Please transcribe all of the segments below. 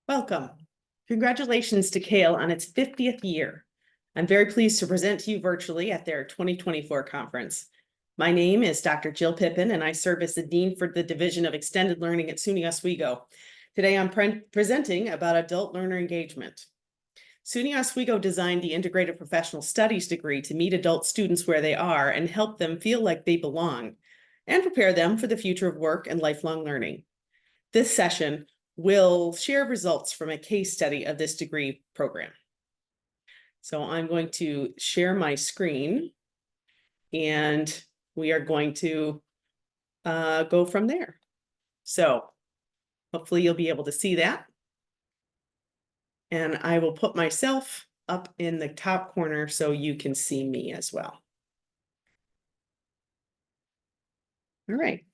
Welcome. Congratulations to Kale on its 50th year. I'm very pleased to present to you virtually at their 2024 conference. My name is Dr. Jill Pippin, and I serve as the Dean for the Division of Extended Learning at SUNY Oswego. Today, I'm presenting about adult learner engagement. SUNY Oswego designed the Integrated Professional Studies degree to meet adult students where they are and help them feel like they belong, and prepare them for the future of work and lifelong learning. This session will share results from a case study of this degree program. So I'm going to share my screen and we are going to go from there. So hopefully you'll be able to see that. And I will put myself up in the top corner so you can see me as well. All right.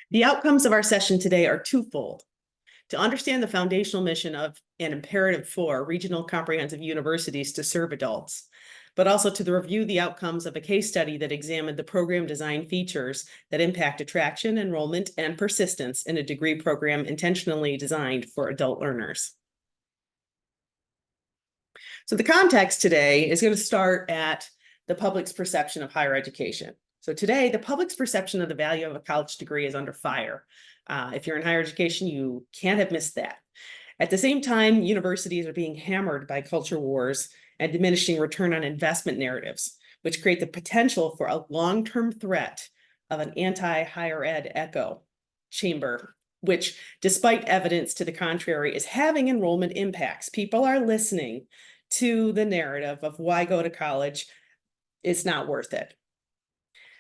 The outcomes of our session today are twofold. To understand the foundational mission of and imperative for regional comprehensive universities to serve adults, but also to review the outcomes of a case study that examined the program design features that impact attraction, enrollment, and persistence in a degree program intentionally designed for adult learners. So the context today is going to start at the public's perception of higher education. So today, the public's perception of the value of a college degree is under fire. If you're in higher education, you can't have missed that. At the same time, universities are being hammered by culture wars and diminishing return on investment narratives, which create the potential for a long-term threat of an anti-higher ed echo chamber, which, despite evidence to the contrary, is having enrollment impacts. People are listening to the narrative of why go to college. It's not worth it.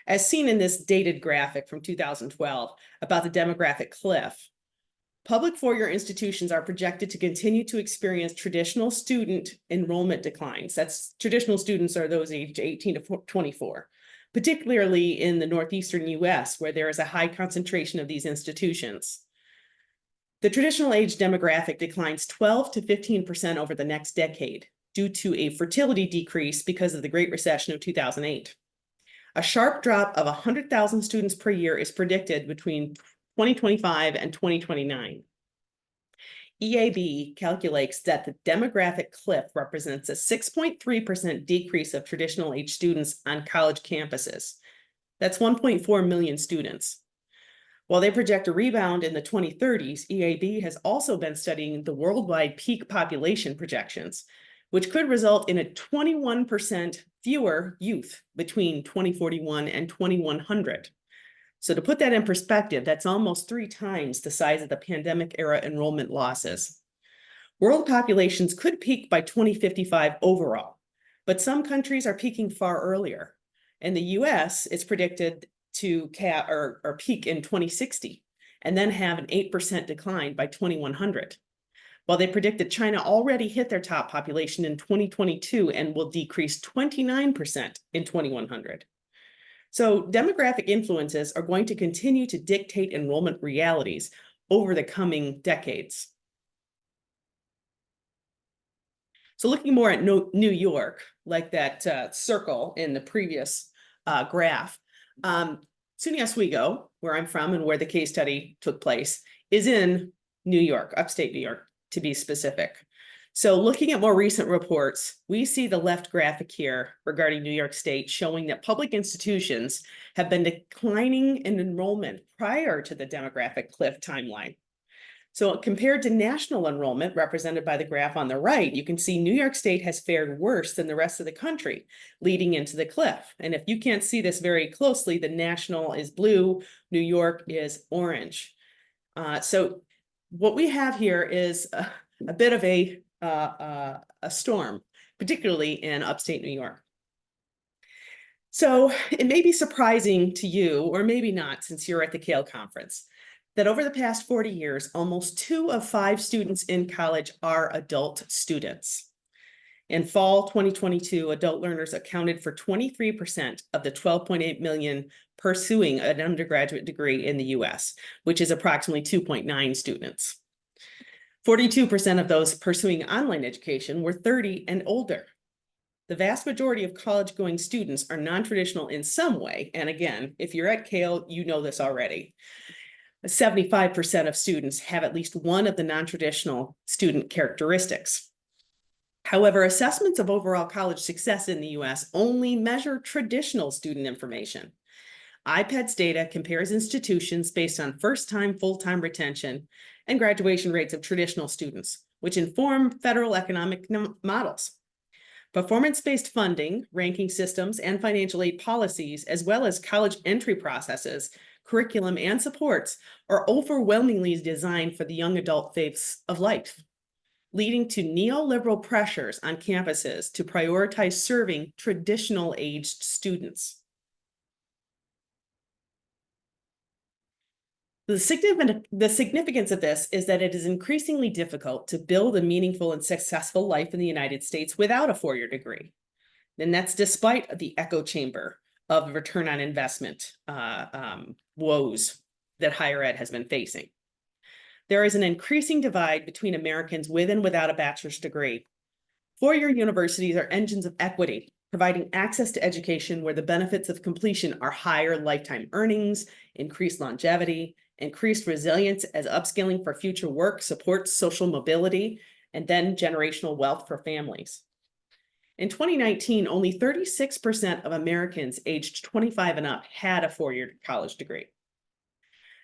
As seen in this dated graphic from 2012 about the demographic cliff, public four-year institutions are projected to continue to experience traditional student enrollment declines. That's traditional students are those aged 18 to 24, particularly in the northeastern US, where there is a high concentration of these institutions. The traditional age demographic declines 12 to 15% over the next decade due to a fertility decrease because of the Great Recession of 2008. A sharp drop of 100,000 students per year is predicted between 2025 and 2029. EAB calculates that the demographic cliff represents a 6.3% decrease of traditional age students on college campuses. That's 1.4 million students. While they project a rebound in the 2030s, EAB has also been studying the worldwide peak population projections, which could result in a 21% fewer youth between 2041 and 2100. So to put that in perspective, that's almost 3 times the size of the pandemic era enrollment losses. World populations could peak by 2055 overall, but some countries are peaking far earlier. In the US, it's predicted to peak in 2060 and then have an 8% decline by 2100. While they predict that China already hit their top population in 2022 and will decrease 29% in 2100. So demographic influences are going to continue to dictate enrollment realities over the coming decades. So looking more at New York, like that circle in the previous graph, SUNY Oswego, where I'm from and where the case study took place, is in New York, upstate New York, to be specific. So looking at more recent reports, we see the left graphic here regarding New York State showing that public institutions have been declining in enrollment prior to the demographic cliff timeline. So compared to national enrollment represented by the graph on the right, you can see New York State has fared worse than the rest of the country leading into the cliff. And if you can't see this very closely, the national is blue, New York is orange. So what we have here is a bit of a storm, particularly in upstate New York. So it may be surprising to you, or maybe not, since you're at the Kale conference, that over the past 40 years, almost 2 of 5 students in college are adult students. In fall 2022, adult learners accounted for 23% of the 12.8 million pursuing an undergraduate degree in the US, which is approximately 2.9 students. 42% of those pursuing online education were 30 and older. The vast majority of college-going students are non-traditional in some way, and again, if you're at Kale, you know this already. 75% of students have at least one of the non-traditional student characteristics. However, assessments of overall college success in the US only measure traditional student information. IPED's data compares institutions based on first-time, full-time retention and graduation rates of traditional students, which inform federal economic models. Performance-based funding, ranking systems, and financial aid policies, as well as college entry processes, curriculum, and supports are overwhelmingly designed for the young adult phase of life, leading to neoliberal pressures on campuses to prioritize serving traditional aged students. The significance of this is that it is increasingly difficult to build a meaningful and successful life in the United States without a four-year degree. And that's despite the echo chamber of return on investment woes that higher ed has been facing. There is an increasing divide between Americans with and without a bachelor's degree. Four-year universities are engines of equity, providing access to education where the benefits of completion are higher lifetime earnings, increased longevity, increased resilience as upskilling for future work supports social mobility, and then generational wealth for families. In 2019, only 36% of Americans aged 25 and up had a four-year college degree.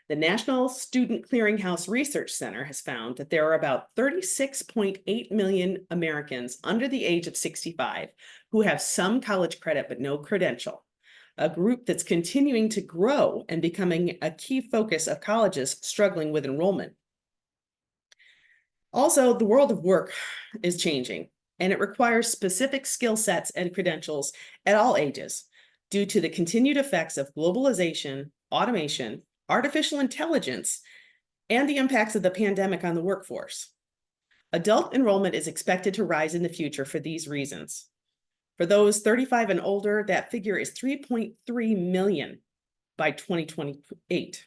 The National Student Clearinghouse Research Center has found that there are about 36.8 million Americans under the age of 65 who have some college credit but no credential, a group that's continuing to grow and becoming a key focus of colleges struggling with enrollment. Also, the world of work is changing, and it requires specific skill sets and credentials at all ages due to the continued effects of globalization, automation, artificial intelligence, and the impacts of the pandemic on the workforce. Adult enrollment is expected to rise in the future for these reasons. For those 35 and older, that figure is 3.3 million by 2028.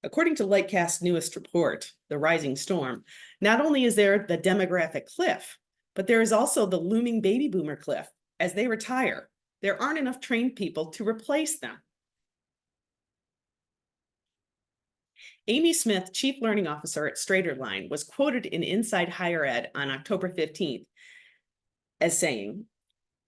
According to Lightcast's newest report, The Rising Storm, not only is there the demographic cliff, but there is also the looming baby boomer cliff. As they retire, there aren't enough trained people to replace them. Amy Smith, Chief Learning Officer at Straighterline, was quoted in Inside Higher Ed on October 15th as saying,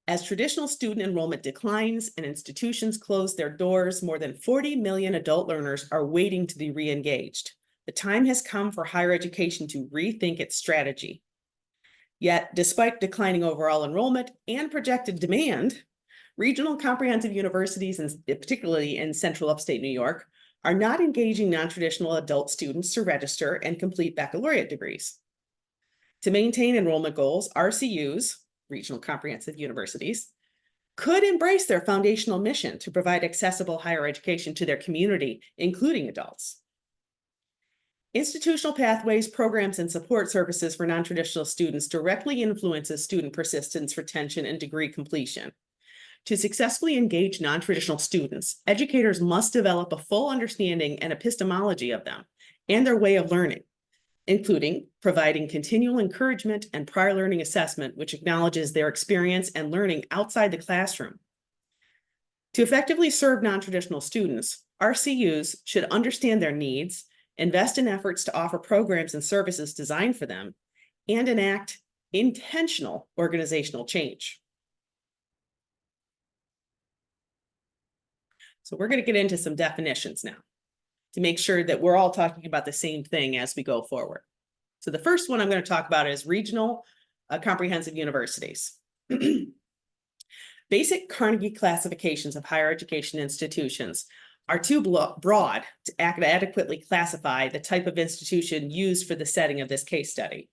"As traditional student enrollment declines and institutions close their doors, more than 40 million adult learners are waiting to be re-engaged. The time has come for higher education to rethink its strategy." Yet, despite declining overall enrollment and projected demand, regional comprehensive universities, and particularly in central upstate New York, are not engaging non-traditional adult students to register and complete baccalaureate degrees. To maintain enrollment goals, RCUs, regional comprehensive universities, could embrace their foundational mission to provide accessible higher education to their community, including adults. Institutional pathways, programs, and support services for non-traditional students directly influences student persistence, retention, and degree completion. To successfully engage non-traditional students, educators must develop a full understanding and epistemology of them and their way of learning, including providing continual encouragement and prior learning assessment, which acknowledges their experience and learning outside the classroom. To effectively serve non-traditional students, RCUs should understand their needs, invest in efforts to offer programs and services designed for them, and enact intentional organizational change. So we're going to get into some definitions now to make sure that we're all talking about the same thing as we go forward. So the first one I'm going to talk about is regional comprehensive universities. Basic Carnegie classifications of higher education institutions are too broad to adequately classify the type of institution used for the setting of this case study,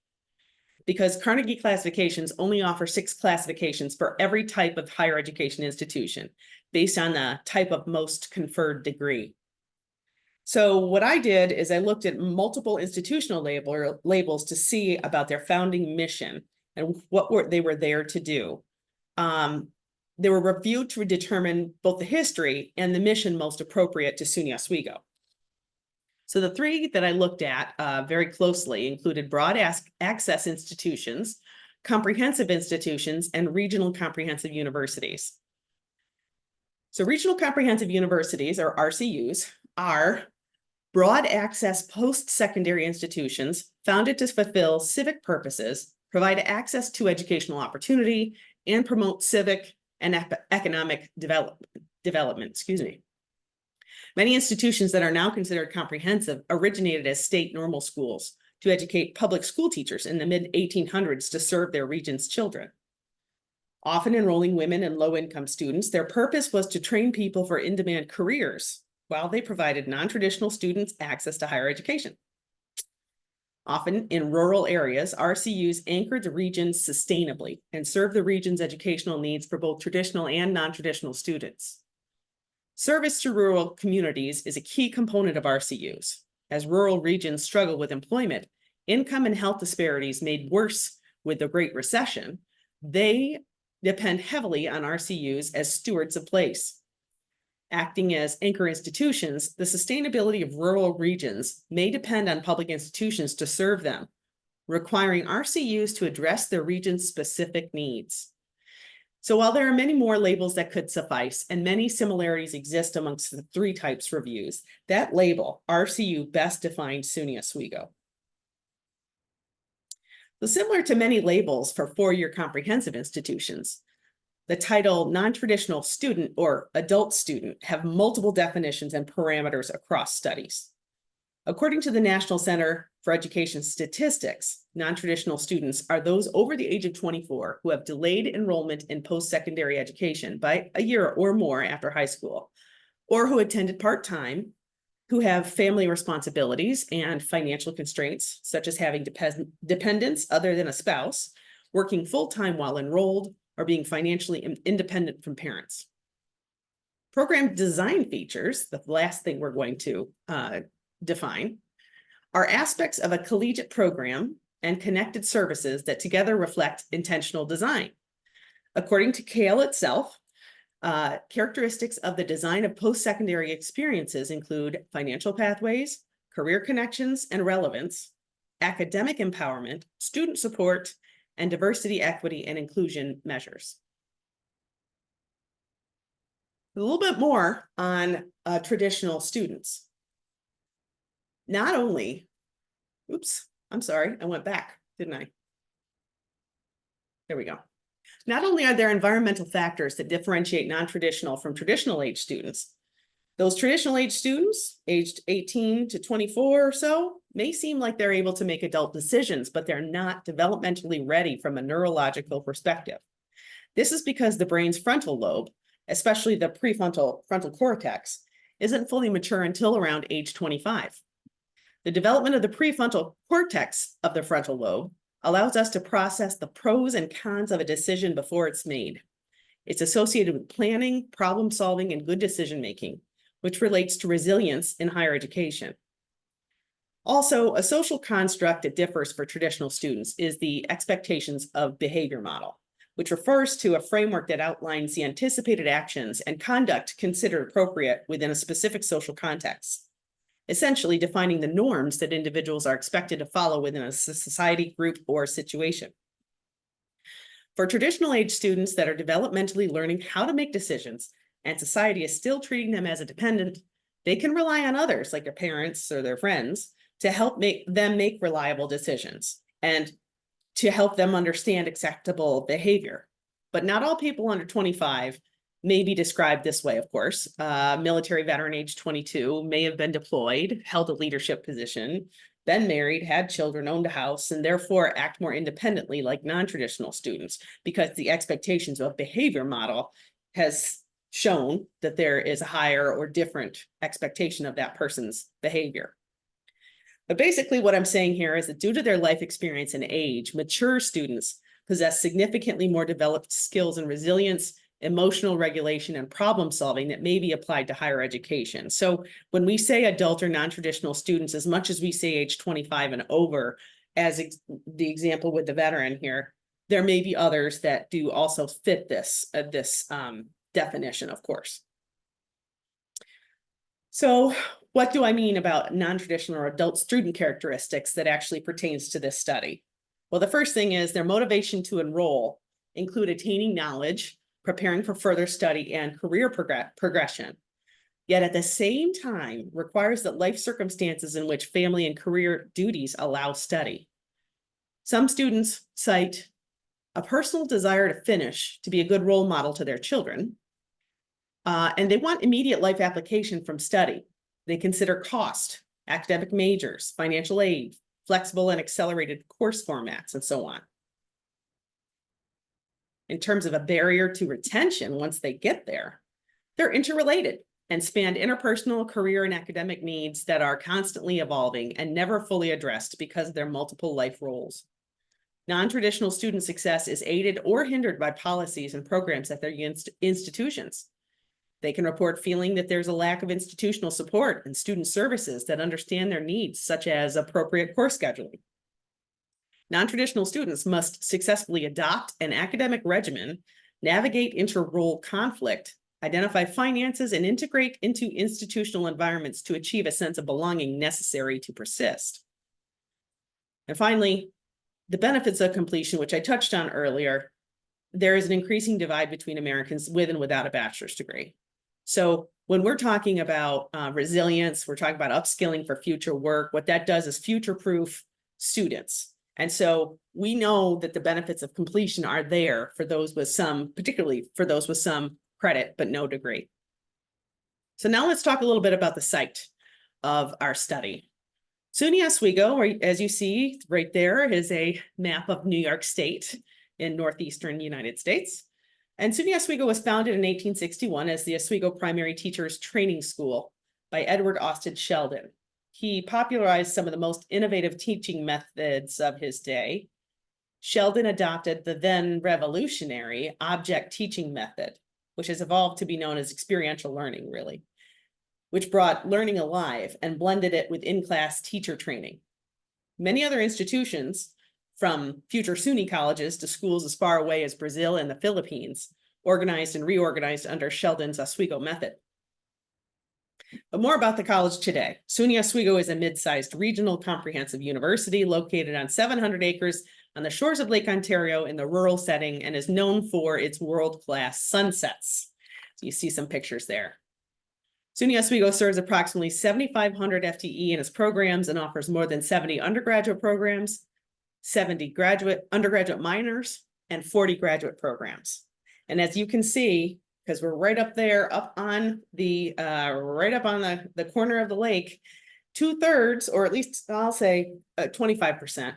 because Carnegie classifications only offer 6 classifications for every type of higher education institution based on the type of most conferred degree. So what I did is I looked at multiple institutional labels to see about their founding mission and what they were there to do. They were reviewed to determine both the history and the mission most appropriate to SUNY Oswego. So the 3 that I looked at very closely included broad access institutions, comprehensive institutions, and regional comprehensive universities. So regional comprehensive universities, or RCUs, are Broad access post-secondary institutions founded to fulfill civic purposes, provide access to educational opportunity, and promote civic and economic development. Many institutions that are now considered comprehensive originated as state normal schools to educate public school teachers in the mid-1800s to serve their region's children. Often enrolling women and low-income students, their purpose was to train people for in-demand careers while they provided non-traditional students access to higher education. Often in rural areas, RCUs anchored the regions sustainably and served the region's educational needs for both traditional and non-traditional students. Service to rural communities is a key component of RCUs. As rural regions struggle with employment, income and health disparities made worse with the Great Recession, they depend heavily on RCUs as stewards of place. Acting as anchor institutions, the sustainability of rural regions may depend on public institutions to serve them, requiring RCUs to address their region's specific needs. So while there are many more labels that could suffice and many similarities exist amongst the three types reviews, that label, RCU, best defines SUNY Oswego. So similar to many labels for four-year comprehensive institutions, the title non-traditional student or adult student have multiple definitions and parameters across studies. According to the National Center for Education Statistics, non-traditional students are those over the age of 24 who have delayed enrollment in post-secondary education by a year or more after high school, or who attended part-time, who have family responsibilities and financial constraints, such as having dependents other than a spouse, working full-time while enrolled, or being financially independent from parents. Program design features, the last thing we're going to define, are aspects of a collegiate program and connected services that together reflect intentional design. According to Kale itself, characteristics of the design of post-secondary experiences include financial pathways, career connections and relevance, academic empowerment, student support, and diversity, equity, and inclusion measures. A little bit more on traditional students. Not only, oops, I'm sorry, I went back, didn't I? There we go. Not only are there environmental factors that differentiate non-traditional from traditional age students, those traditional age students, aged 18 to 24 or so, may seem like they're able to make adult decisions, but they're not developmentally ready from a neurological perspective. This is because the brain's frontal lobe, especially the prefrontal cortex, isn't fully mature until around age 25. The development of the prefrontal cortex of the frontal lobe allows us to process the pros and cons of a decision before it's made. It's associated with planning, problem solving, and good decision making, which relates to resilience in higher education. Also, a social construct that differs for traditional students is the expectations of behavior model, which refers to a framework that outlines the anticipated actions and conduct considered appropriate within a specific social context, essentially defining the norms that individuals are expected to follow within a society, group, or situation. For traditional age students that are developmentally learning how to make decisions and society is still treating them as a dependent, they can rely on others like their parents or their friends to help them make reliable decisions and to help them understand acceptable behavior. But not all people under 25 may be described this way, of course. Military veteran age 22 may have been deployed, held a leadership position, been married, had children, owned a house, and therefore act more independently like non-traditional students because the expectations of behavior model has shown that there is a higher or different expectation of that person's behavior. But basically what I'm saying here is that due to their life experience and age, mature students possess significantly more developed skills in resilience, emotional regulation, and problem solving that may be applied to higher education. So when we say adult or non-traditional students, as much as we say age 25 and over, as the example with the veteran here, there may be others that do also fit this definition, of course. So what do I mean about non-traditional or adult student characteristics that actually pertains to this study? Well, the first thing is their motivation to enroll include attaining knowledge, preparing for further study, and career progression. yet at the same time requires that life circumstances in which family and career duties allow study. Some students cite a personal desire to finish to be a good role model to their children, and they want immediate life application from study. They consider cost, academic majors, financial aid, flexible and accelerated course formats, and so on. In terms of a barrier to retention, once they get there, they're interrelated and span interpersonal, career, and academic needs that are constantly evolving and never fully addressed because of their multiple life roles. Non-traditional student success is aided or hindered by policies and programs at their institutions. They can report feeling that there's a lack of institutional support and student services that understand their needs, such as appropriate course scheduling. Non-traditional students must successfully adopt an academic regimen, navigate inter-role conflict, identify finances, and integrate into institutional environments to achieve a sense of belonging necessary to persist. And finally, the benefits of completion, which I touched on earlier. There is an increasing divide between Americans with and without a bachelor's degree. So when we're talking about resilience, we're talking about upskilling for future work. What that does is future-proof students. And so we know that the benefits of completion are there for those with some, particularly for those with some credit, but no degree. So now let's talk a little bit about the site of our study. SUNY Oswego, as you see right there, is a map of New York State in northeastern United States. And SUNY Oswego was founded in 1861 as the Oswego Primary Teachers Training School by Edward Austin Sheldon. He popularized some of the most innovative teaching methods of his day. Sheldon adopted the then revolutionary object teaching method, which has evolved to be known as experiential learning, really, which brought learning alive and blended it with in-class teacher training. Many other institutions, from future SUNY colleges to schools as far away as Brazil and the Philippines, organized and reorganized under Sheldon's Oswego method. But more about the college today. SUNY Oswego is a mid-sized regional comprehensive university located on 700 acres on the shores of Lake Ontario in the rural setting and is known for its world-class sunsets. So you see some pictures there. SUNY Oswego serves approximately 7,500 FTE in its programs and offers more than 70 undergraduate programs, 70 undergraduate minors, and 40 graduate programs. And as you can see, because we're right up there, up on the corner of the lake, 2/3, or at least I'll say 25%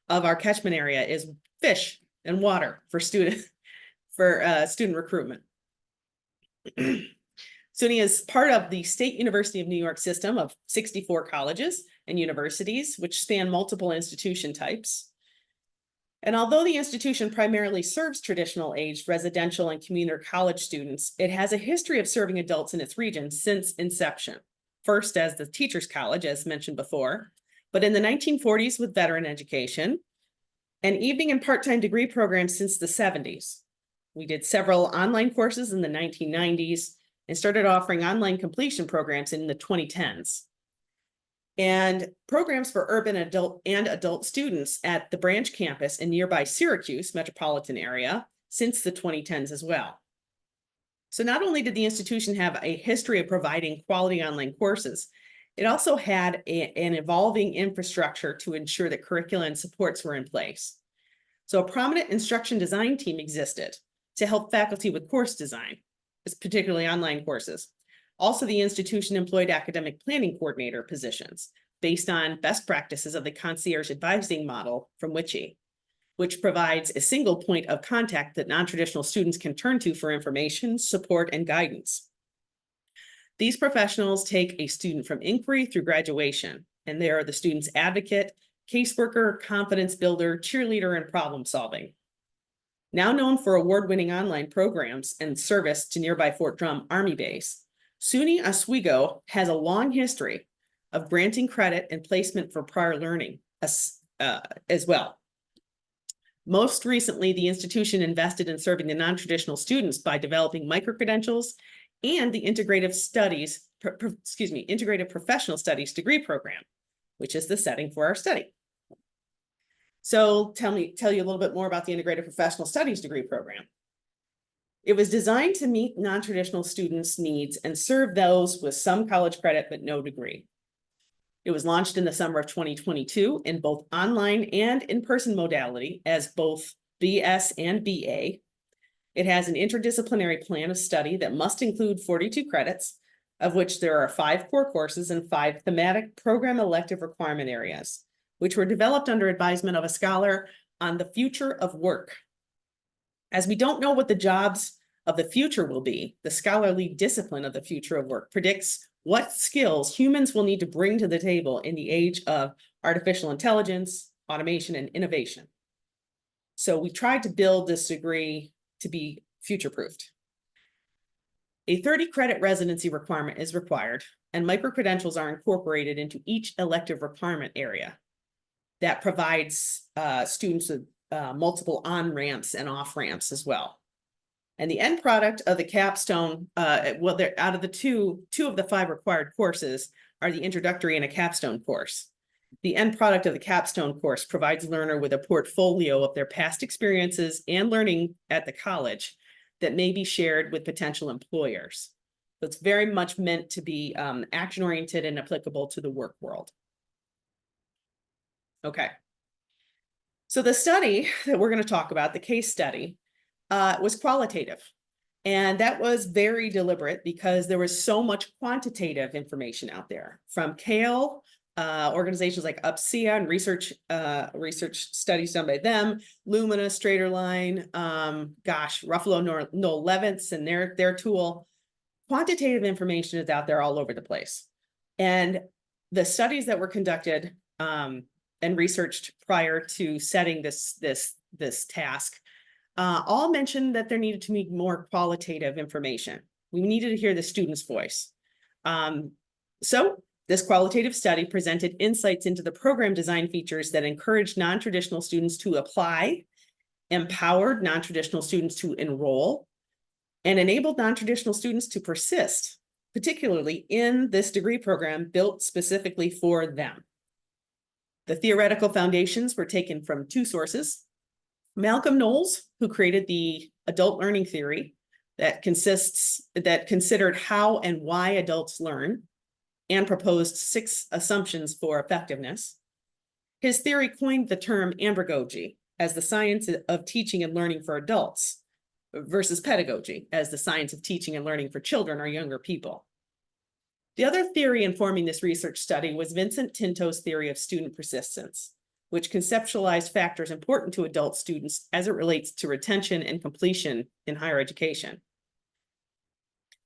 of our catchment area is fish and water for student recruitment. SUNY is part of the State University of New York system of 64 colleges and universities, which span multiple institution types. And although the institution primarily serves traditional aged residential and community college students, it has a history of serving adults in its region since inception. First as the Teachers College, as mentioned before, but in the 1940s with veteran education, and evening and part-time degree programs since the 70s. We did several online courses in the 1990s and started offering online completion programs in the 2010s. And programs for urban adult students at the branch campus in nearby Syracuse metropolitan area since the 2010s as well. So not only did the institution have a history of providing quality online courses, it also had an evolving infrastructure to ensure that curricula and supports were in place. So a prominent instruction design team existed to help faculty with course design, particularly online courses. Also, the institution employed academic planning coordinator positions based on best practices of the concierge advising model from WICHE, which provides a single point of contact that non-traditional students can turn to for information, support, and guidance. These professionals take a student from inquiry through graduation, and they are the student's advocate, caseworker, confidence builder, cheerleader, and problem solving. Now known for award-winning online programs and service to nearby Fort Drum Army Base, SUNY Oswego has a long history of granting credit and placement for prior learning as well. Most recently, the institution invested in serving the non-traditional students by developing micro-credentials and the integrative professional studies degree program, which is the setting for our study. So tell you a little bit more about the integrated professional studies degree program. It was designed to meet non-traditional students' needs and serve those with some college credit but no degree. It was launched in the summer of 2022 in both online and in-person modality as both BS and BA. It has an interdisciplinary plan of study that must include 42 credits, of which there are 5 core courses and 5 thematic program elective requirement areas, which were developed under advisement of a scholar on the future of work. As we don't know what the jobs of the future will be, the scholarly discipline of the future of work predicts what skills humans will need to bring to the table in the age of artificial intelligence, automation, and innovation. So we tried to build this degree to be future-proofed. A 30-credit residency requirement is required, and micro-credentials are incorporated into each elective requirement area that provides students with multiple on-ramps and off-ramps as well. And the end product of the capstone, well, they're out of the two of the 5 required courses are the introductory and a capstone course. The end product of the capstone course provides learner with a portfolio of their past experiences and learning at the college that may be shared with potential employers. So it's very much meant to be action-oriented and applicable to the work world. Okay. So the study that we're going to talk about, the case study, was qualitative. And that was very deliberate because there was so much quantitative information out there from CALE, organizations like UPSEA and research studies done by them, Lumina, Straighterline, Ruffalo Noel Levitz and their tool. Quantitative information is out there all over the place. And the studies that were conducted and researched prior to setting this task all mentioned that there needed to be more qualitative information. We needed to hear the student's voice. So this qualitative study presented insights into the program design features that encouraged non-traditional students to apply, empowered non-traditional students to enroll, and enabled non-traditional students to persist, particularly in this degree program built specifically for them. The theoretical foundations were taken from 2 sources. Malcolm Knowles, who created the adult learning theory that considered how and why adults learn and proposed 6 assumptions for effectiveness. His theory coined the term andragogy as the science of teaching and learning for adults versus pedagogy as the science of teaching and learning for children or younger people. The other theory informing this research study was Vincent Tinto's theory of student persistence, which conceptualized factors important to adult students as it relates to retention and completion in higher education.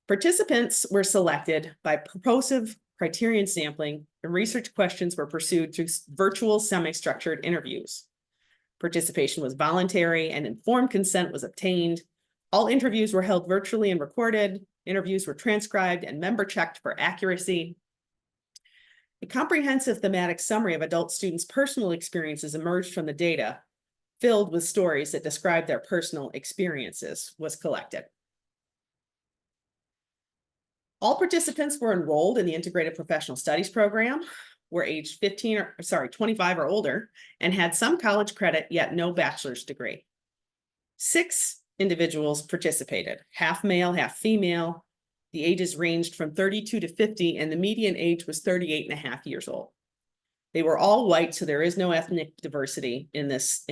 Participants were selected by purposive criterion sampling, and research questions were pursued through virtual semi-structured interviews. Participation was voluntary and informed consent was obtained. All interviews were held virtually and recorded. Interviews were transcribed and member checked for accuracy. A comprehensive thematic summary of adult students' personal experiences emerged from the data, filled with stories that describe their personal experiences, was collected. All participants were enrolled in the Integrated Professional Studies program, were aged 25 or older, and had some college credit, yet no bachelor's degree. 6 individuals participated, half male, half female. The ages ranged from 32 to 50, and the median age was 38 and a half years old. They were all white, so there is no ethnic diversity in this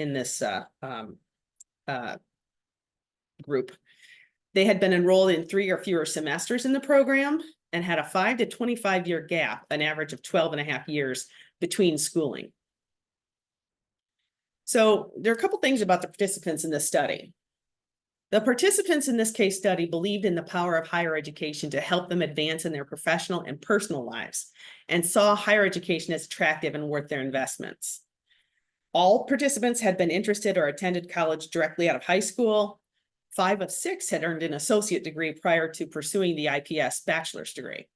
group. They had been enrolled in 3 or fewer semesters in the program and had a 5 to 25-year gap, an average of 12 and a half years between schooling. So there are a couple things about the participants in this study. The participants in this case study believed in the power of higher education to help them advance in their professional and personal lives and saw higher education as attractive and worth their investments. All participants had been interested or attended college directly out of high school. 5 of 6 had earned an associate degree prior to pursuing the IPS bachelor's degree.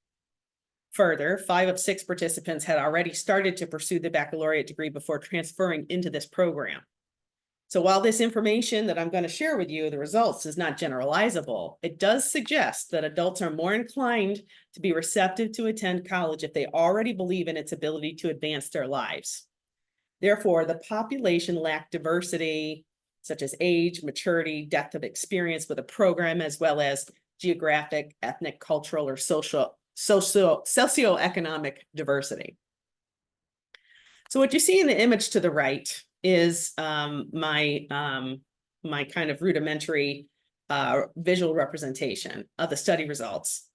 Further, 5 of 6 participants had already started to pursue the baccalaureate degree before transferring into this program. So while this information that I'm going to share with you, the results, is not generalizable, it does suggest that adults are more inclined to be receptive to attend college if they already believe in its ability to advance their lives. Therefore, the population lacked diversity such as age, maturity, depth of experience with a program, as well as geographic, ethnic, cultural, or socioeconomic diversity. So what you see in the image to the right is my kind of rudimentary visual representation of the study results.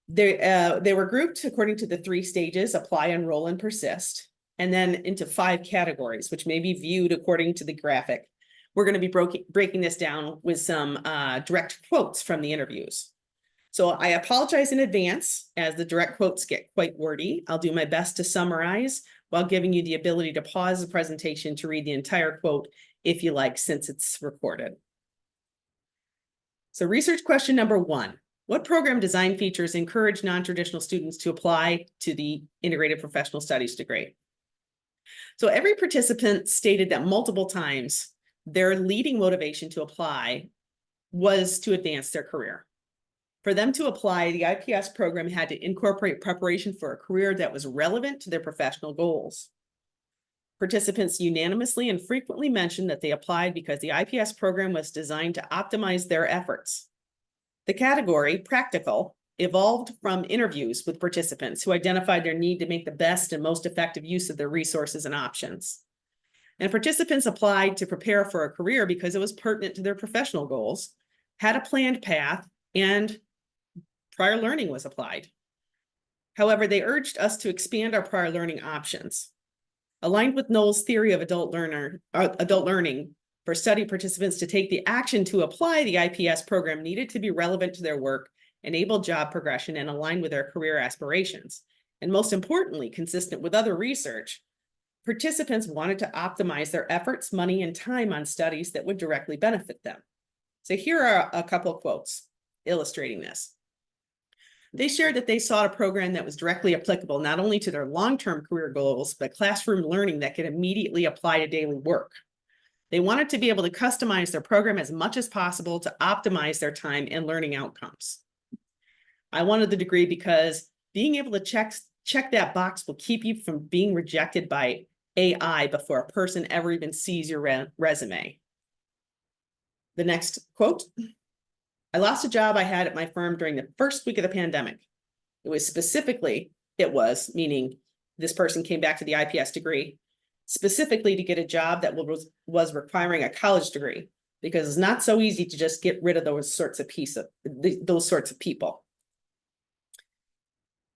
They were grouped according to the 3 stages: apply, enroll, and persist, and then into 5 categories, which may be viewed according to the graphic. We're going to be breaking this down with some direct quotes from the interviews. So I apologize in advance as the direct quotes get quite wordy. I'll do my best to summarize while giving you the ability to pause the presentation to read the entire quote if you like, since it's recorded. So research question number 1. What program design features encourage non-traditional students to apply to the integrated professional studies degree? So every participant stated that multiple times their leading motivation to apply was to advance their career. For them to apply, the IPS program had to incorporate preparation for a career that was relevant to their professional goals. Participants unanimously and frequently mentioned that they applied because the IPS program was designed to optimize their efforts. The category, practical, evolved from interviews with participants who identified their need to make the best and most effective use of their resources and options. And participants applied to prepare for a career because it was pertinent to their professional goals, had a planned path, and prior learning was applied. However, they urged us to expand our prior learning options. Aligned with Knoll's theory of adult learning, for study participants to take the action to apply the IPS program needed to be relevant to their work, enable job progression, and align with their career aspirations. And most importantly, consistent with other research, participants wanted to optimize their efforts, money, and time on studies that would directly benefit them. So here are a couple of quotes illustrating this. They shared that they sought a program that was directly applicable not only to their long-term career goals, but classroom learning that could immediately apply to daily work. They wanted to be able to customize their program as much as possible to optimize their time and learning outcomes. I wanted the degree because being able to check that box will keep you from being rejected by AI before a person ever even sees your resume. The next quote: I lost a job I had at my firm during the first week of the pandemic. It was, meaning this person came back to the IPS degree, specifically to get a job that was requiring a college degree, because it's not so easy to just get rid of those sorts of people.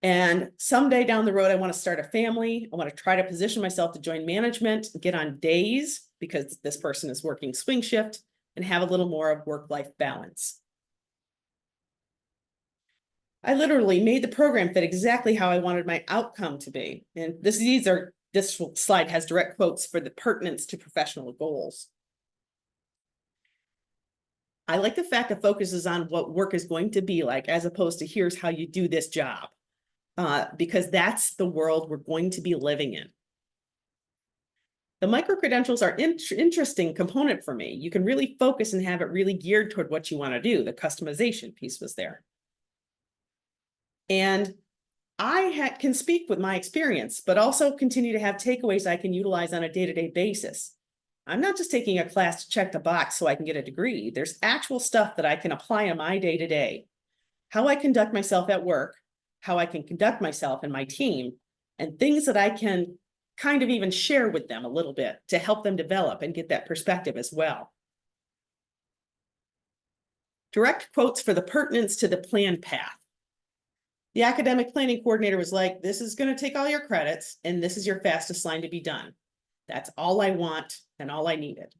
And someday down the road, I want to start a family. I want to try to position myself to join management, get on days because this person is working swing shift, and have a little more of work-life balance. I literally made the program fit exactly how I wanted my outcome to be. And this slide has direct quotes for the pertinence to professional goals. I like the fact it focuses on what work is going to be like, as opposed to here's how you do this job, because that's the world we're going to be living in. The micro-credentials are an interesting component for me. You can really focus and have it really geared toward what you want to do. The customization piece was there. And I can speak with my experience, but also continue to have takeaways I can utilize on a day-to-day basis. I'm not just taking a class to check the box so I can get a degree. There's actual stuff that I can apply in my day-to-day. How I conduct myself at work, how I can conduct myself and my team, and things that I can kind of even share with them a little bit to help them develop and get that perspective as well. Direct quotes for the pertinence to the planned path. The academic planning coordinator was like, this is going to take all your credits and this is your fastest line to be done. That's all I want and all I needed.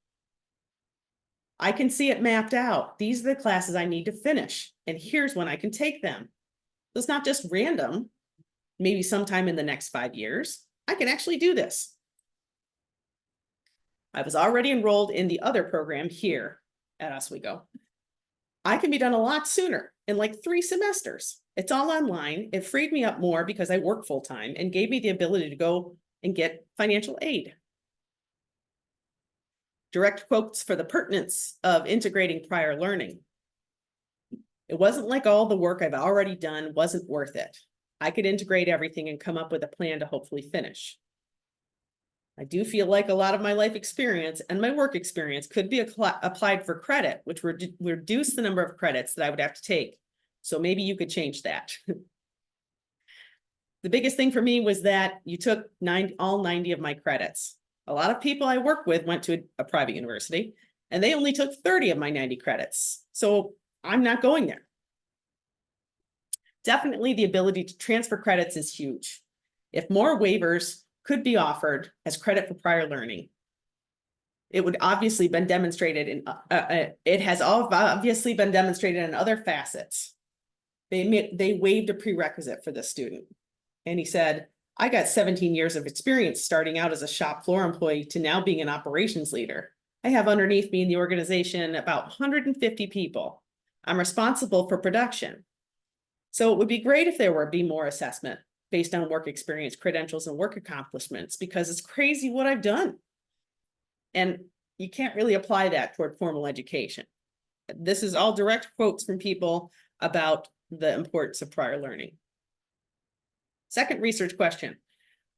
I can see it mapped out. These are the classes I need to finish, and here's when I can take them. It's not just random, maybe sometime in the next 5 years. I can actually do this. I was already enrolled in the other program here at Oswego. I can be done a lot sooner, in like 3 semesters. It's all online. It freed me up more because I work full-time and gave me the ability to go and get financial aid. Direct quotes for the pertinence of integrating prior learning. It wasn't like all the work I've already done wasn't worth it. I could integrate everything and come up with a plan to hopefully finish. I do feel like a lot of my life experience and my work experience could be applied for credit, which would reduce the number of credits that I would have to take. So maybe you could change that. The biggest thing for me was that you took all 90 of my credits. A lot of people I work with went to a private university and they only took 30 of my 90 credits. So I'm not going there. Definitely the ability to transfer credits is huge. If more waivers could be offered as credit for prior learning, it would obviously been demonstrated in, it has obviously been demonstrated in other facets. They waived a prerequisite for the student. And he said, I got 17 years of experience starting out as a shop floor employee to now being an operations leader. I have underneath me in the organization about 150 people. I'm responsible for production. So it would be great if there would be more assessment based on work experience, credentials, and work accomplishments, because it's crazy what I've done. And you can't really apply that toward formal education. This is all direct quotes from people about the importance of prior learning. Second research question: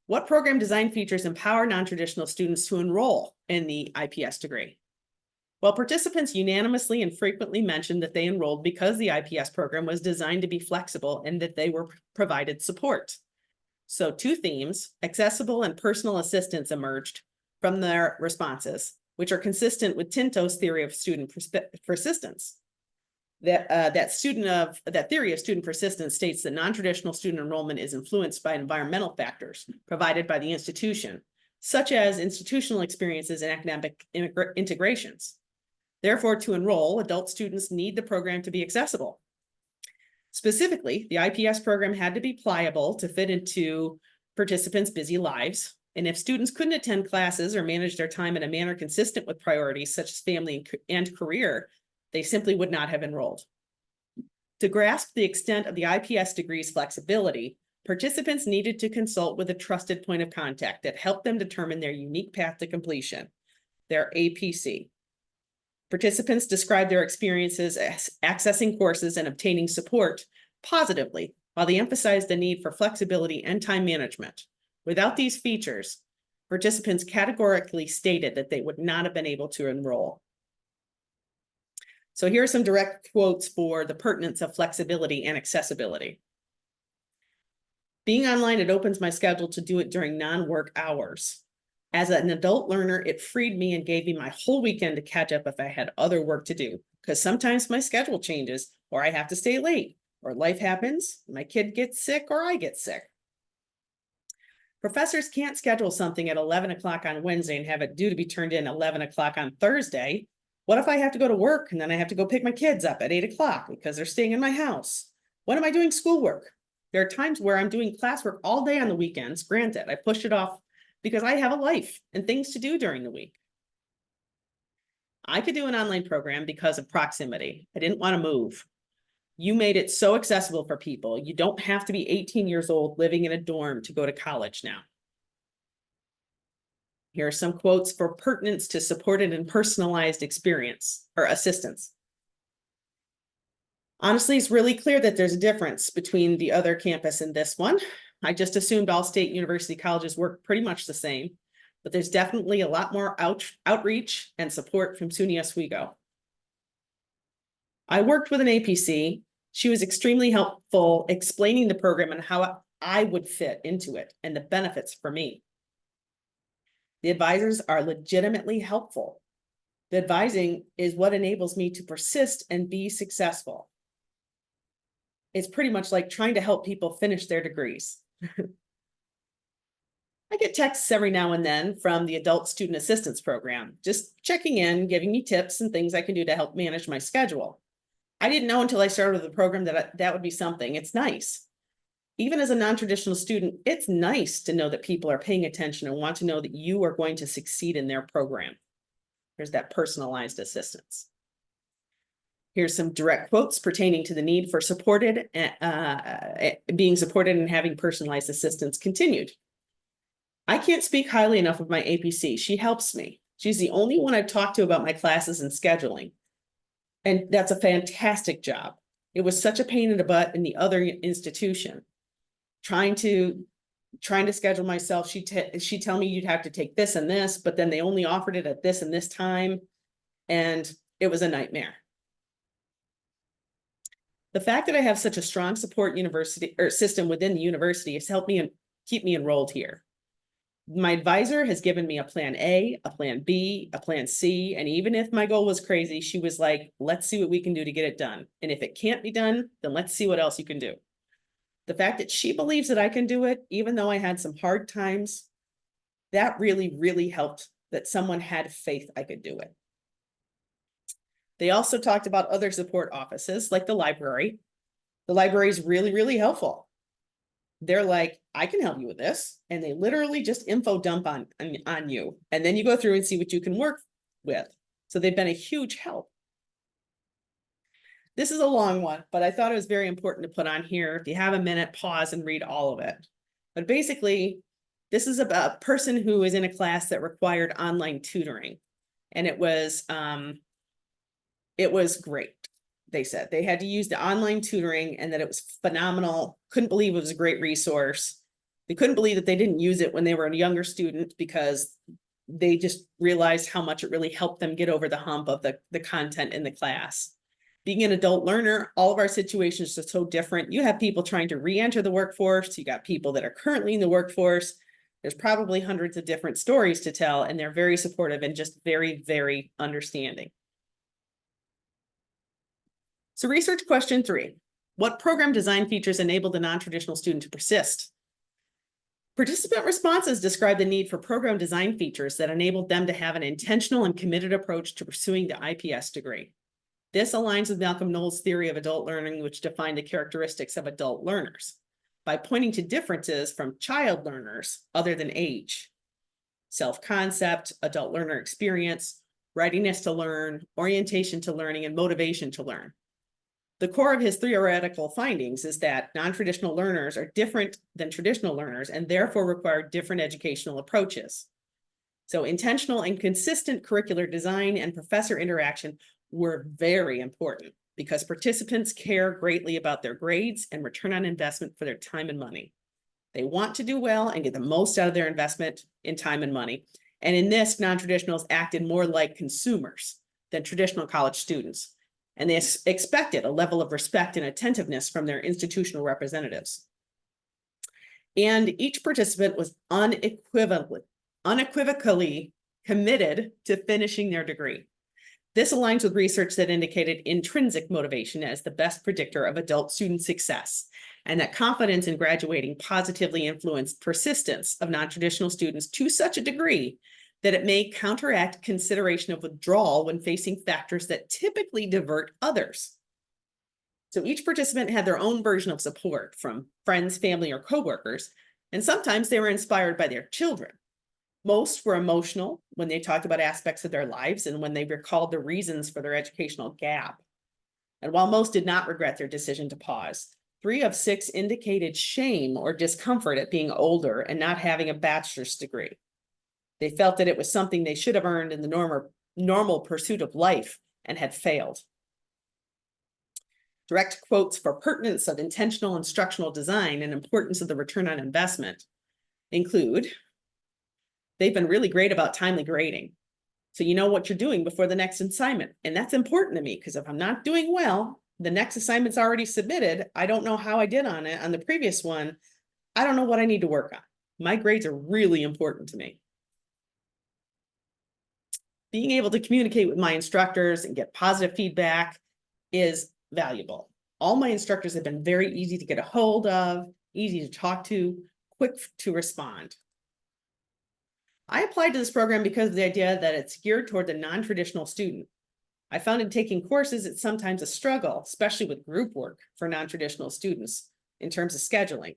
what program design features empower non-traditional students to enroll in the IPS degree? Well, participants unanimously and frequently mentioned that they enrolled because the IPS program was designed to be flexible and that they were provided support. So 2 themes, accessible and personal assistance, emerged from their responses, which are consistent with Tinto's theory of student persistence. That theory of student persistence states that non-traditional student enrollment is influenced by environmental factors provided by the institution, such as institutional experiences and academic integrations. Therefore, to enroll, adult students need the program to be accessible. Specifically, the IPS program had to be pliable to fit into participants' busy lives. And if students couldn't attend classes or manage their time in a manner consistent with priorities such as family and career, they simply would not have enrolled. To grasp the extent of the IPS degree's flexibility, participants needed to consult with a trusted point of contact that helped them determine their unique path to completion, their APC. Participants described their experiences as accessing courses and obtaining support positively, while they emphasized the need for flexibility and time management. Without these features, participants categorically stated that they would not have been able to enroll. So here are some direct quotes for the pertinence of flexibility and accessibility. Being online, it opens my schedule to do it during non-work hours. As an adult learner, it freed me and gave me my whole weekend to catch up if I had other work to do, because sometimes my schedule changes, or I have to stay late, or life happens, my kid gets sick, or I get sick. Professors can't schedule something at 11 o'clock on Wednesday and have it due to be turned in 11 o'clock on Thursday. What if I have to go to work and then I have to go pick my kids up at 8 o'clock because they're staying in my house? When am I doing schoolwork? There are times where I'm doing classwork all day on the weekends. Granted, I pushed it off because I have a life and things to do during the week. I could do an online program because of proximity. I didn't want to move. You made it so accessible for people. You don't have to be 18 years old living in a dorm to go to college now. Here are some quotes for pertinence to supported and personalized experience or assistance. Honestly, it's really clear that there's a difference between the other campus and this one. I just assumed all state university colleges work pretty much the same, but there's definitely a lot more outreach and support from SUNY Oswego. I worked with an APC. She was extremely helpful explaining the program and how I would fit into it and the benefits for me. The advisors are legitimately helpful. The advising is what enables me to persist and be successful. It's pretty much like trying to help people finish their degrees. I get texts every now and then from the Adult Student Assistance Program, just checking in, giving me tips and things I can do to help manage my schedule. I didn't know until I started the program that that would be something. It's nice. Even as a non-traditional student, it's nice to know that people are paying attention and want to know that you are going to succeed in their program. There's that personalized assistance. Here's some direct quotes pertaining to the need for being supported and having personalized assistance continued. I can't speak highly enough of my APC. She helps me. She's the only one I've talked to about my classes and scheduling. And that's a fantastic job. It was such a pain in the butt in the other institution, trying to trying to schedule myself. She'd tell me you'd have to take this and this, but then they only offered it at this and this time. And it was a nightmare. The fact that I have such a strong support university or system within the university has helped me keep me enrolled here. My advisor has given me a plan A, a plan B, a plan C, and even if my goal was crazy, she was like, let's see what we can do to get it done. And if it can't be done, then let's see what else you can do. The fact that she believes that I can do it, even though I had some hard times, that really, really helped that someone had faith I could do it. They also talked about other support offices like the library. The library is really, really helpful. They're like, I can help you with this. And they literally just info dump on you. And then you go through and see what you can work with. So they've been a huge help. This is a long one, but I thought it was very important to put on here. If you have a minute, pause and read all of it. But basically, this is about a person who was in a class that required online tutoring. And it was great. They said they had to use the online tutoring and that it was phenomenal. Couldn't believe it was a great resource. They couldn't believe that they didn't use it when they were a younger student because they just realized how much it really helped them get over the hump of the content in the class. Being an adult learner, all of our situations are so different. You have people trying to re-enter the workforce. You got people that are currently in the workforce. There's probably hundreds of different stories to tell, and they're very supportive and just very, very understanding. So research question 3, what program design features enable the non-traditional student to persist? Participant responses describe the need for program design features that enabled them to have an intentional and committed approach to pursuing the IPS degree. This aligns with Malcolm Knowles' theory of adult learning, which defined the characteristics of adult learners by pointing to differences from child learners other than age: self-concept, adult learner experience, readiness to learn, orientation to learning, and motivation to learn. The core of his theoretical findings is that non-traditional learners are different than traditional learners and therefore require different educational approaches. So intentional and consistent curricular design and professor interaction were very important because participants care greatly about their grades and return on investment for their time and money. They want to do well and get the most out of their investment in time and money. And in this, non-traditionals acted more like consumers than traditional college students. And they expected a level of respect and attentiveness from their institutional representatives. And each participant was unequivocally committed to finishing their degree. This aligns with research that indicated intrinsic motivation as the best predictor of adult student success, and that confidence in graduating positively influenced persistence of non-traditional students to such a degree that it may counteract consideration of withdrawal when facing factors that typically divert others. So each participant had their own version of support from friends, family, or coworkers, and sometimes they were inspired by their children. Most were emotional when they talked about aspects of their lives and when they recalled the reasons for their educational gap. And while most did not regret their decision to pause, 3 of 6 indicated shame or discomfort at being older and not having a bachelor's degree. They felt that it was something they should have earned in the normal pursuit of life and had failed. Direct quotes for pertinence of intentional instructional design and importance of the return on investment include, they've been really great about timely grading. So you know what you're doing before the next assignment. And that's important to me because if I'm not doing well, the next assignment's already submitted. I don't know how I did on it on the previous one. I don't know what I need to work on. My grades are really important to me. Being able to communicate with my instructors and get positive feedback is valuable. All my instructors have been very easy to get a hold of, easy to talk to, quick to respond. I applied to this program because of the idea that it's geared toward the non-traditional student. I found in taking courses, it's sometimes a struggle, especially with group work for non-traditional students in terms of scheduling.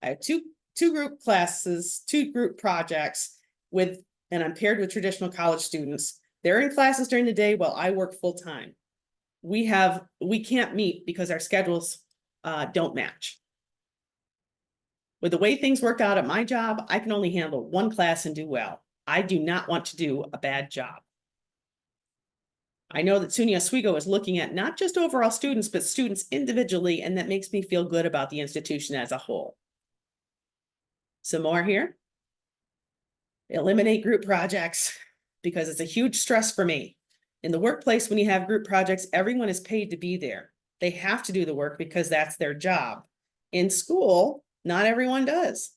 I have two group classes, 2 group projects and I'm paired with traditional college students. They're in classes during the day while I work full time. We can't meet because our schedules don't match. With the way things worked out at my job, I can only handle 1 class and do well. I do not want to do a bad job. I know that SUNY Oswego is looking at not just overall students, but students individually, and that makes me feel good about the institution as a whole. Some more here. Eliminate group projects because it's a huge stress for me. In the workplace, when you have group projects, everyone is paid to be there. They have to do the work because that's their job. In school, not everyone does.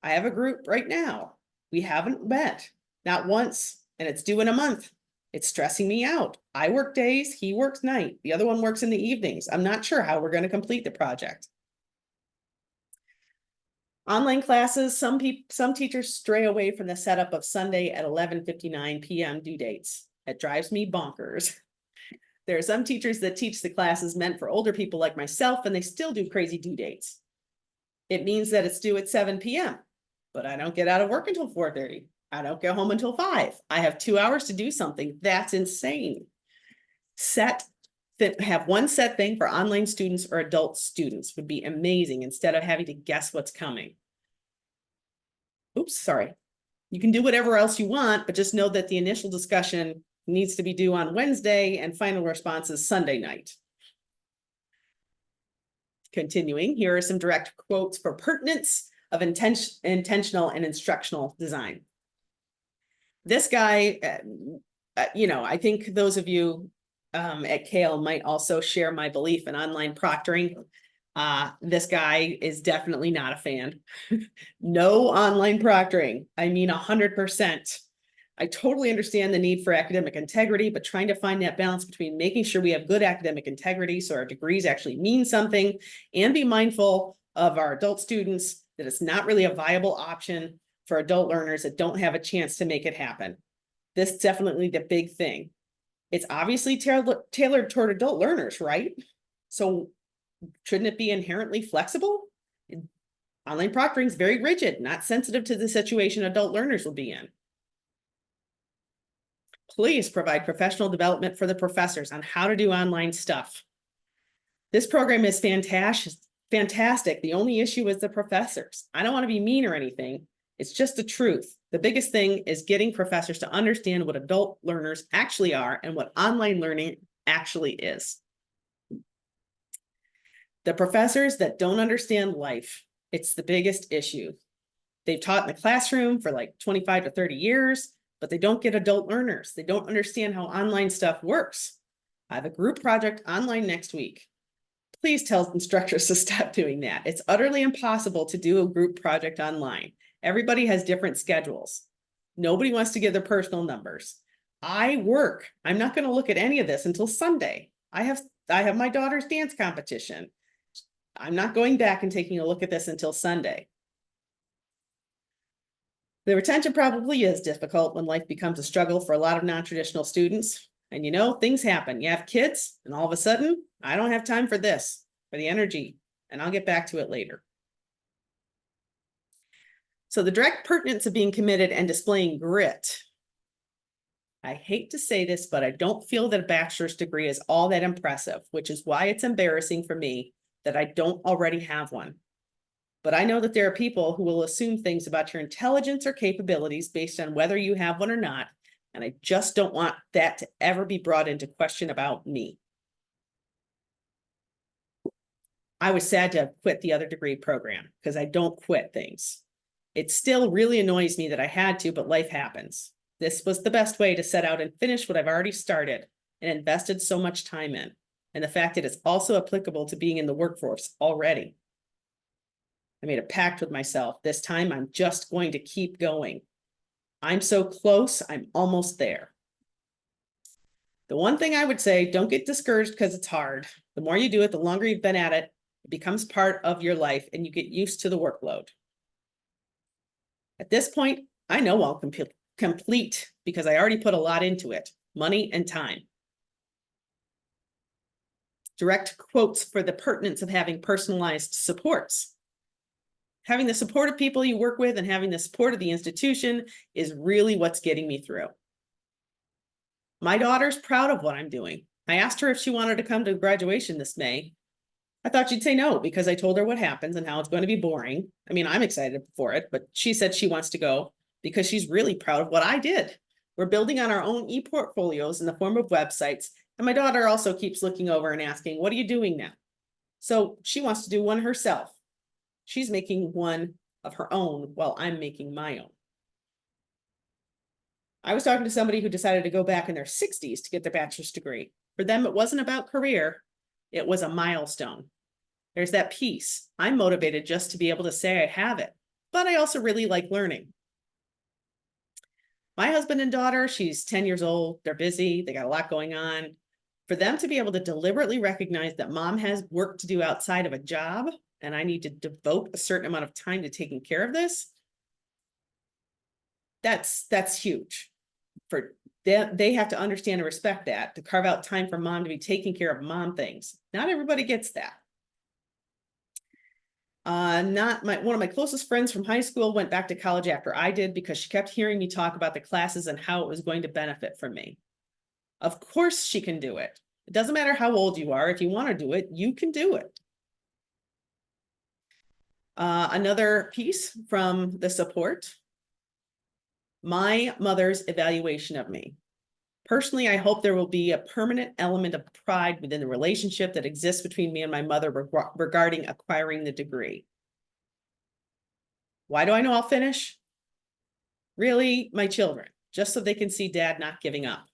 I have a group right now. We haven't met, not once, and it's due in a month. It's stressing me out. I work days, he works night. The other one works in the evenings. I'm not sure how we're going to complete the project. Online classes, some teachers stray away from the setup of Sunday at 11:59 p.m. due dates. It drives me bonkers. There are some teachers that teach the classes meant for older people like myself, and they still do crazy due dates. It means that it's due at 7 p.m., but I don't get out of work until 4:30. I don't get home until 5. I have 2 hours to do something. That's insane. Have one set thing for online students or adult students would be amazing instead of having to guess what's coming. Oops, sorry. You can do whatever else you want, but just know that the initial discussion needs to be due on Wednesday and final response is Sunday night. Continuing, here are some direct quotes for pertinence of intentional and instructional design. This guy, I think those of you at Kale might also share my belief in online proctoring. This guy is definitely not a fan. No online proctoring. I mean, 100%. I totally understand the need for academic integrity, but trying to find that balance between making sure we have good academic integrity so our degrees actually mean something and be mindful of our adult students, that it's not really a viable option for adult learners that don't have a chance to make it happen. This is definitely the big thing. It's obviously tailored toward adult learners, right? So shouldn't it be inherently flexible? Online proctoring is very rigid, not sensitive to the situation adult learners will be in. Please provide professional development for the professors on how to do online stuff. This program is fantastic. The only issue is the professors. I don't want to be mean or anything. It's just the truth. The biggest thing is getting professors to understand what adult learners actually are and what online learning actually is. The professors that don't understand life, it's the biggest issue. They've taught in the classroom for like 25 to 30 years, but they don't get adult learners. They don't understand how online stuff works. I have a group project online next week. Please tell instructors to stop doing that. It's utterly impossible to do a group project online. Everybody has different schedules. Nobody wants to give their personal numbers. I work. I'm not going to look at any of this until Sunday. I have my daughter's dance competition. I'm not going back and taking a look at this until Sunday. The retention probably is difficult when life becomes a struggle for a lot of non-traditional students. And things happen. You have kids, and all of a sudden, I don't have time for this, for the energy, and I'll get back to it later. So the direct pertinence of being committed and displaying grit. I hate to say this, but I don't feel that a bachelor's degree is all that impressive, which is why it's embarrassing for me that I don't already have one. But I know that there are people who will assume things about your intelligence or capabilities based on whether you have one or not, and I just don't want that to ever be brought into question about me. I was sad to quit the other degree program because I don't quit things. It still really annoys me that I had to, but life happens. This was the best way to set out and finish what I've already started and invested so much time in, and the fact that it's also applicable to being in the workforce already. I made a pact with myself. This time I'm just going to keep going. I'm so close, I'm almost there. The one thing I would say, don't get discouraged because it's hard. The more you do it, the longer you've been at it, it becomes part of your life and you get used to the workload. At this point, I know I'll complete because I already put a lot into it, money and time. Direct quotes for the pertinence of having personalized supports. Having the support of people you work with and having the support of the institution is really what's getting me through. My daughter's proud of what I'm doing. I asked her if she wanted to come to graduation this May. I thought she'd say no because I told her what happens and how it's going to be boring. I mean, I'm excited for it, but she said she wants to go because she's really proud of what I did. We're building on our own e-portfolios in the form of websites. And my daughter also keeps looking over and asking, what are you doing now? So she wants to do one herself. She's making one of her own while I'm making my own. I was talking to somebody who decided to go back in their 60s to get their bachelor's degree. For them, it wasn't about career, it was a milestone. There's that piece. I'm motivated just to be able to say I have it, but I also really like learning. My husband and daughter, she's 10 years old, they're busy, they got a lot going on. For them to be able to deliberately recognize that mom has work to do outside of a job, and I need to devote a certain amount of time to taking care of this, that's huge. For them, they have to understand and respect that, to carve out time for mom to be taking care of mom things. Not everybody gets that. One of my closest friends from high school went back to college after I did because she kept hearing me talk about the classes and how it was going to benefit from me. Of course she can do it. It doesn't matter how old you are. If you want to do it, you can do it. Another piece from the support. My mother's evaluation of me. Personally, I hope there will be a permanent element of pride within the relationship that exists between me and my mother regarding acquiring the degree. Why do I know I'll finish? Really, my children, just so they can see dad not giving up.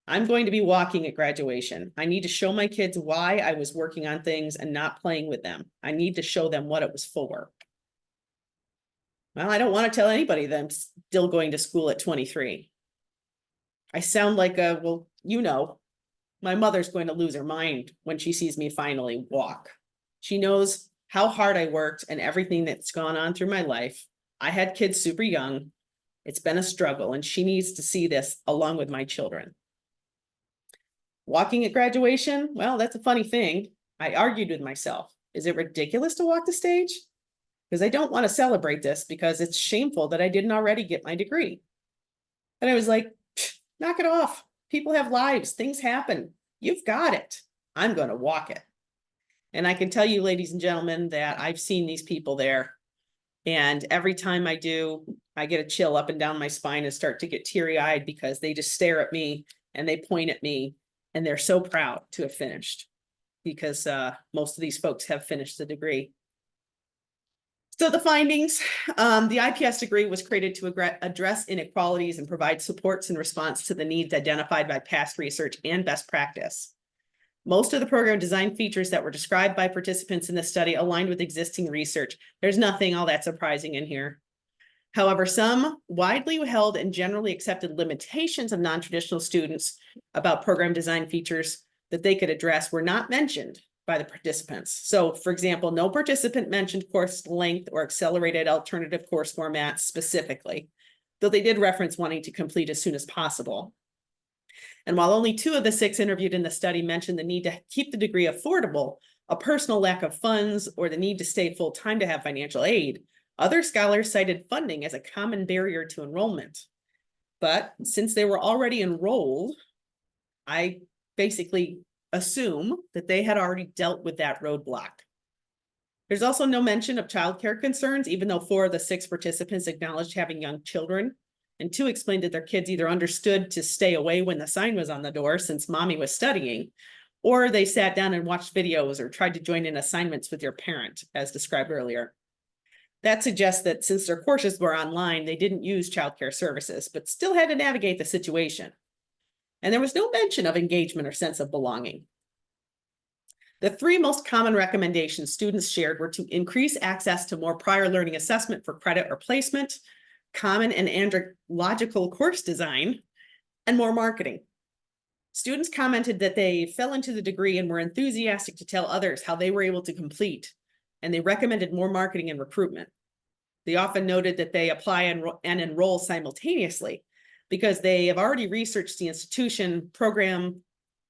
I'm going to be walking at graduation. I need to show my kids why I was working on things and not playing with them. I need to show them what it was for. Well, I don't want to tell anybody that I'm still going to school at 23. I sound like well, my mother's going to lose her mind when she sees me finally walk. She knows how hard I worked and everything that's gone on through my life. I had kids super young. It's been a struggle, and she needs to see this along with my children. Walking at graduation, well, that's a funny thing. I argued with myself. Is it ridiculous to walk the stage? Because I don't want to celebrate this because it's shameful that I didn't already get my degree. And I was like, knock it off. People have lives. Things happen. You've got it. I'm going to walk it. And I can tell you, ladies and gentlemen, that I've seen these people there. And every time I do, I get a chill up and down my spine and start to get teary-eyed because they just stare at me and they point at me and they're so proud to have finished because most of these folks have finished the degree. So the findings, the IPS degree was created to address inequalities and provide supports in response to the needs identified by past research and best practice. Most of the program design features that were described by participants in this study aligned with existing research. There's nothing all that surprising in here. However, some widely held and generally accepted limitations of non-traditional students about program design features that they could address were not mentioned by the participants. So, for example, no participant mentioned course length or accelerated alternative course formats specifically, though they did reference wanting to complete as soon as possible. And while only 2 of the 6 interviewed in the study mentioned the need to keep the degree affordable, a personal lack of funds, or the need to stay full-time to have financial aid, other scholars cited funding as a common barrier to enrollment. But since they were already enrolled, I basically assume that they had already dealt with that roadblock. There's also no mention of childcare concerns, even though 4 of the 6 participants acknowledged having young children, and 2 explained that their kids either understood to stay away when the sign was on the door since mommy was studying, or they sat down and watched videos or tried to join in assignments with their parent, as described earlier. That suggests that since their courses were online, they didn't use childcare services, but still had to navigate the situation. And there was no mention of engagement or sense of belonging. The 3 most common recommendations students shared were to increase access to more prior learning assessment for credit or placement, common and andragogical course design, and more marketing. Students commented that they fell into the degree and were enthusiastic to tell others how they were able to complete, and they recommended more marketing and recruitment. They often noted that they apply and enroll simultaneously because they have already researched the institution, program,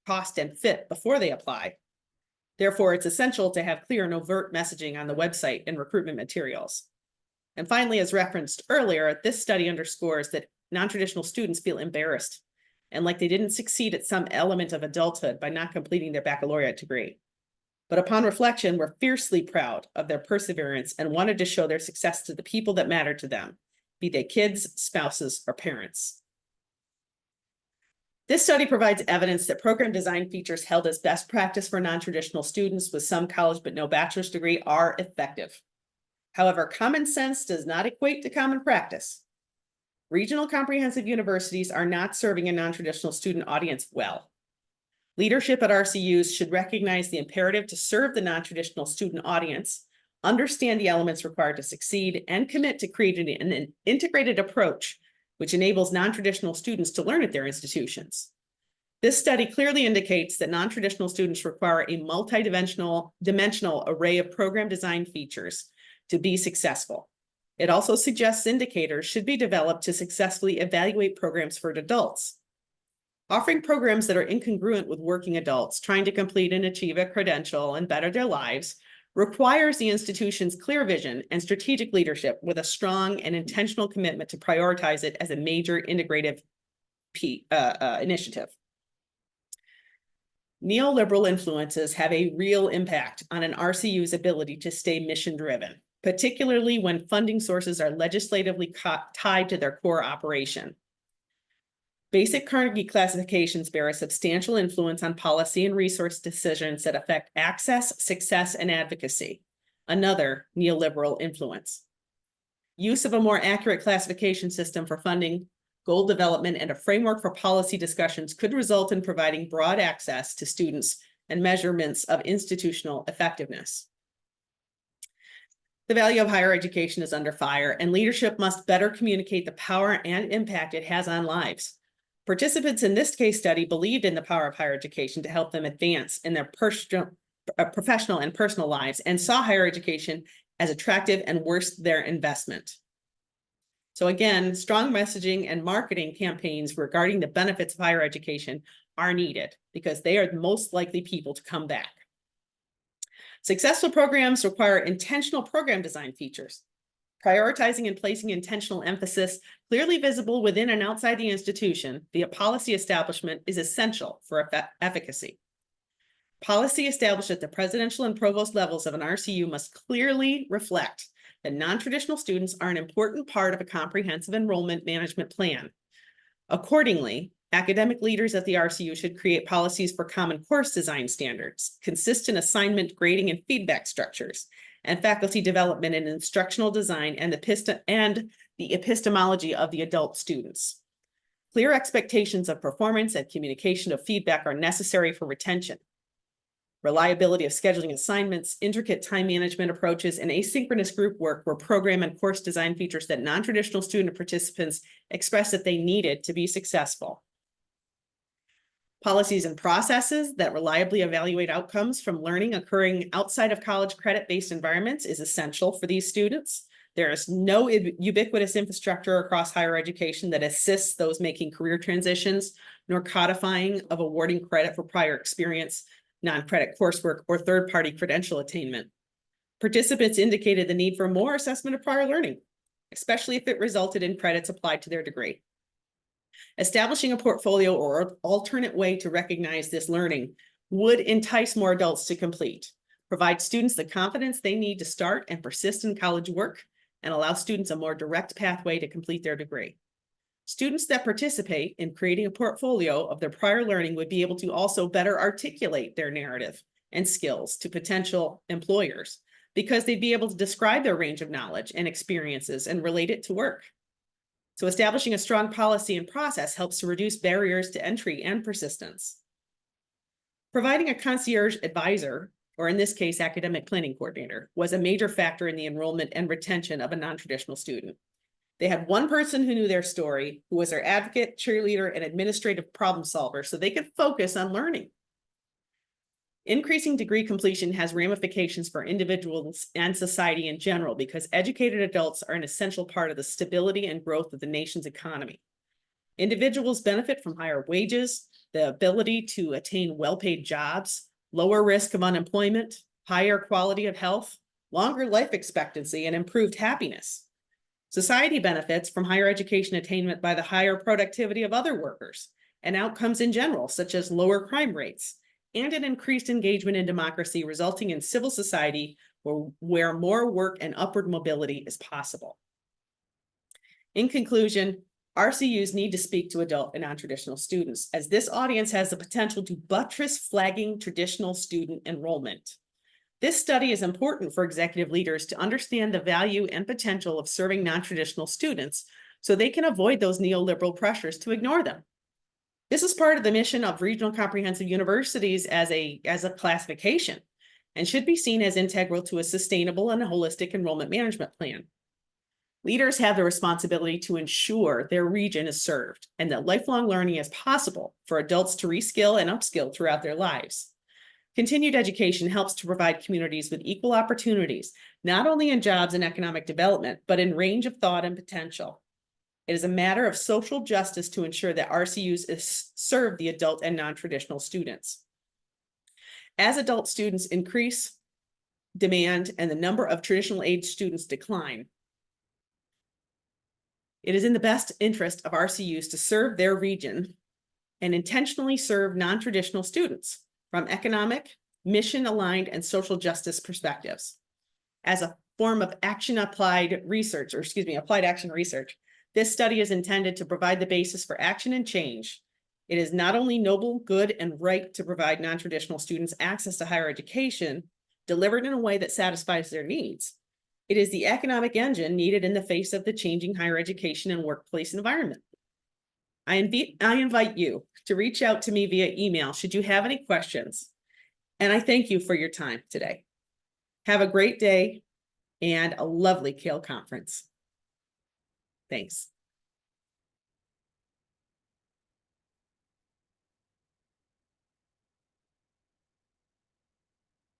cost, and fit before they apply. Therefore, it's essential to have clear and overt messaging on the website and recruitment materials. And finally, as referenced earlier, this study underscores that non-traditional students feel embarrassed and like they didn't succeed at some element of adulthood by not completing their baccalaureate degree. But upon reflection, we're fiercely proud of their perseverance and wanted to show their success to the people that matter to them, be they kids, spouses, or parents. This study provides evidence that program design features held as best practice for non-traditional students with some college but no bachelor's degree are effective. However, common sense does not equate to common practice. Regional comprehensive universities are not serving a non-traditional student audience well. Leadership at RCUs should recognize the imperative to serve the non-traditional student audience, understand the elements required to succeed, and commit to creating an integrated approach which enables non-traditional students to learn at their institutions. This study clearly indicates that non-traditional students require a multidimensional array of program design features to be successful. It also suggests indicators should be developed to successfully evaluate programs for adults. Offering programs that are incongruent with working adults trying to complete and achieve a credential and better their lives requires the institution's clear vision and strategic leadership with a strong and intentional commitment to prioritize it as a major integrative initiative. Neoliberal influences have a real impact on an RCU's ability to stay mission-driven, particularly when funding sources are legislatively tied to their core operation. Basic Carnegie classifications bear a substantial influence on policy and resource decisions that affect access, success, and advocacy, another neoliberal influence. Use of a more accurate classification system for funding, goal development, and a framework for policy discussions could result in providing broad access to students and measurements of institutional effectiveness. The value of higher education is under fire, and leadership must better communicate the power and impact it has on lives. Participants in this case study believed in the power of higher education to help them advance in their professional and personal lives, and saw higher education as attractive and worth their investment. So again, strong messaging and marketing campaigns regarding the benefits of higher education are needed because they are the most likely people to come back. Successful programs require intentional program design features. Prioritizing and placing intentional emphasis clearly visible within and outside the institution via policy establishment is essential for efficacy. Policy established at the presidential and provost levels of an RCU must clearly reflect that non-traditional students are an important part of a comprehensive enrollment management plan. Accordingly, academic leaders at the RCU should create policies for common course design standards, consistent assignment, grading, and feedback structures, and faculty development and instructional design, and the epistemology of the adult students. Clear expectations of performance and communication of feedback are necessary for retention. Reliability of scheduling assignments, intricate time management approaches, and asynchronous group work were program and course design features that non-traditional student participants expressed that they needed to be successful. Policies and processes that reliably evaluate outcomes from learning occurring outside of college credit-based environments is essential for these students. There is no ubiquitous infrastructure across higher education that assists those making career transitions, nor codifying of awarding credit for prior experience, non-credit coursework, or third-party credential attainment. Participants indicated the need for more assessment of prior learning, especially if it resulted in credits applied to their degree. Establishing a portfolio or alternate way to recognize this learning would entice more adults to complete, provide students the confidence they need to start and persist in college work, and allow students a more direct pathway to complete their degree. Students that participate in creating a portfolio of their prior learning would be able to also better articulate their narrative and skills to potential employers because they'd be able to describe their range of knowledge and experiences and relate it to work. So establishing a strong policy and process helps to reduce barriers to entry and persistence. Providing a concierge advisor, or in this case, academic planning coordinator, was a major factor in the enrollment and retention of a non-traditional student. They had one person who knew their story, who was their advocate, cheerleader, and administrative problem solver, so they could focus on learning. Increasing degree completion has ramifications for individuals and society in general because educated adults are an essential part of the stability and growth of the nation's economy. Individuals benefit from higher wages, the ability to attain well-paid jobs, lower risk of unemployment, higher quality of health, longer life expectancy, and improved happiness. Society benefits from higher education attainment by the higher productivity of other workers and outcomes in general, such as lower crime rates, and an increased engagement in democracy, resulting in civil society where more work and upward mobility is possible. In conclusion, RCUs need to speak to adult and non-traditional students, as this audience has the potential to buttress flagging traditional student enrollment. This study is important for executive leaders to understand the value and potential of serving non-traditional students so they can avoid those neoliberal pressures to ignore them. This is part of the mission of regional comprehensive universities as a classification and should be seen as integral to a sustainable and holistic enrollment management plan. Leaders have the responsibility to ensure their region is served and that lifelong learning is possible for adults to reskill and upskill throughout their lives. Continued education helps to provide communities with equal opportunities, not only in jobs and economic development, but in range of thought and potential. It is a matter of social justice to ensure that RCUs serve the adult and non-traditional students. As adult students increase demand and the number of traditional age students decline, it is in the best interest of RCUs to serve their region and intentionally serve non-traditional students from economic, mission-aligned, and social justice perspectives. As a form of applied action research, this study is intended to provide the basis for action and change. It is not only noble, good, and right to provide non-traditional students access to higher education delivered in a way that satisfies their needs. It is the economic engine needed in the face of the changing higher education and workplace environment. I invite you to reach out to me via email should you have any questions. And I thank you for your time today. Have a great day and a lovely CALE conference. Thanks.